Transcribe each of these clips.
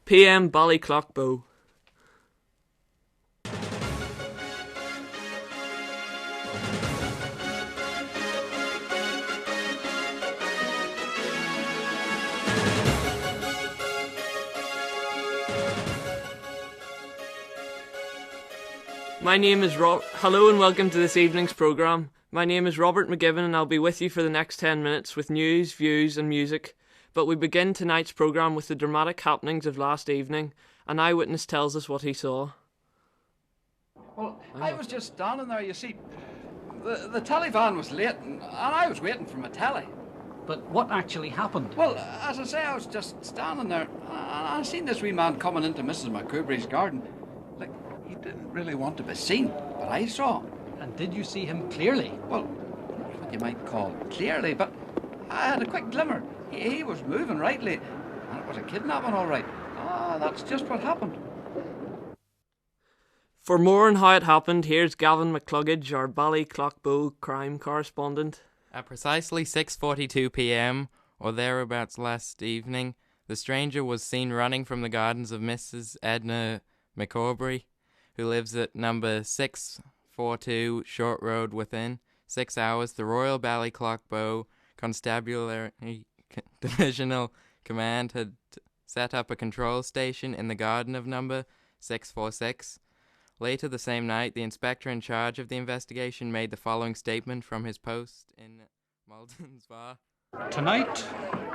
PM Ballyclockbow. My name is Hello and welcome to this evening's programme. My name is Robert McGibbon and I'll be with you for the next 10 minutes with news, views and music. But we begin tonight's programme with the dramatic happenings of last evening. An eyewitness tells us what he saw. Well, I was just standing there, you see. The telly van was late and I was waiting for my telly. But what actually happened? Well, as I say, I was just standing there and I seen this wee man coming into Mrs. McCoubrey's garden. Like, he didn't really want to be seen, but I saw him. And did you see him clearly? Well, what you might call clearly, but I had a quick glimmer. He was moving rightly, and it was a kidnapping all right. That's just what happened. For more on how it happened, here's Gavin McCluggage, our Ballyclockbow crime correspondent. At precisely 6:42 p.m. or thereabouts last evening, the stranger was seen running from the gardens of Mrs. Edna McCoubrey, who lives at number 642 Short Road within 6 hours. The Royal Ballyclockbow Constabulary Divisional Command had set up a control station in the garden of number 646. Later the same night, the inspector in charge of the investigation made the following statement from his post in Malden's Bar. Tonight,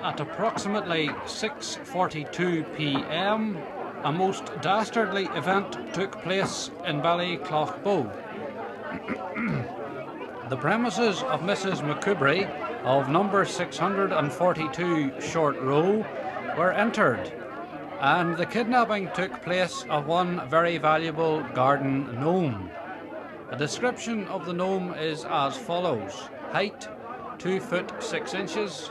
at approximately 6:42 p.m, a most dastardly event took place in Ballyclockbow. The premises of Mrs. McCoubrey of number 642 Short Row were entered, and the kidnapping took place of one very valuable garden gnome. A description of the gnome is as follows: height 2 foot 6 inches,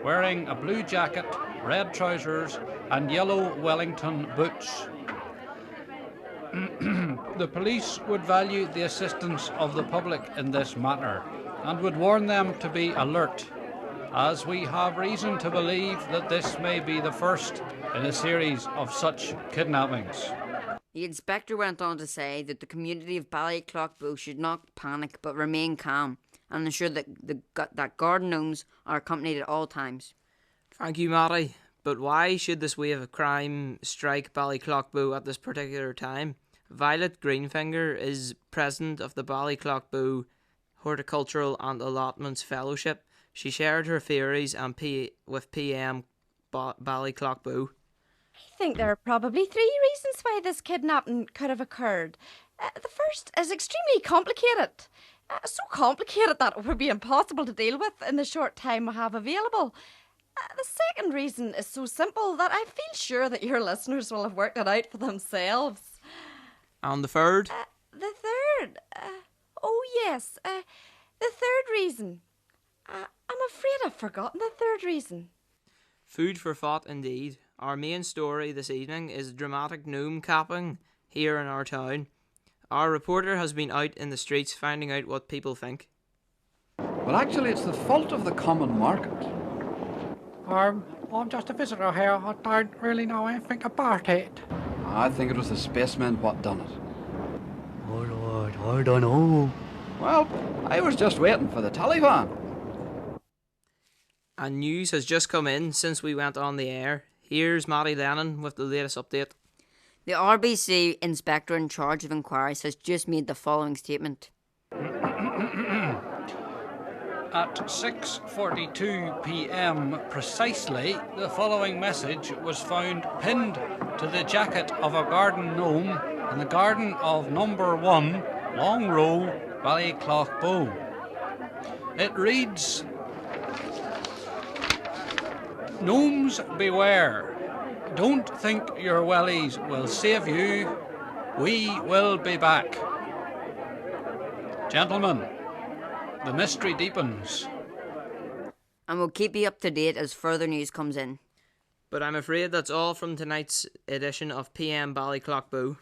wearing a blue jacket, red trousers and yellow Wellington boots. The police would value the assistance of the public in this matter and would warn them to be alert, as we have reason to believe that this may be the first in a series of such kidnappings. The inspector went on to say that the community of Ballyclockbow should not panic but remain calm and ensure that garden gnomes are accompanied at all times. Thank you, Matty. But why should this wave of crime strike Ballyclockbow at this particular time? Violet Greenfinger is president of the Ballyclockbow Horticultural and Allotments Fellowship. She shared her theories with PM Ballyclockbow. I think there are probably 3 reasons why this kidnapping could have occurred. The first is extremely complicated. So complicated that it would be impossible to deal with in the short time we have available. The second reason is so simple that I feel sure that your listeners will have worked it out for themselves. And the third? The third? The third reason. I'm afraid I've forgotten the third reason. Food for thought indeed. Our main story this evening is dramatic gnome capping here in our town. Our reporter has been out in the streets finding out what people think. Well, actually, it's the fault of the common market. I'm just a visitor here. I don't really know anything about it. I think it was the spacemen what done it. Oh Lord, I don't know. Well, I was just waiting for the Taliban. And news has just come in since we went on the air. Here's Matty Lennon with the latest update. The RBC inspector in charge of inquiries has just made the following statement. At 6:42 p.m. precisely, the following message was found pinned to the jacket of a garden gnome in the garden of number 1, Long Row, Ballyclockbow. It reads, "Gnomes beware. Don't think your wellies will save you. We will be back. Gentlemen, the mystery deepens." And we'll keep you up to date as further news comes in. But I'm afraid that's all from tonight's edition of PM Ballyclockbow.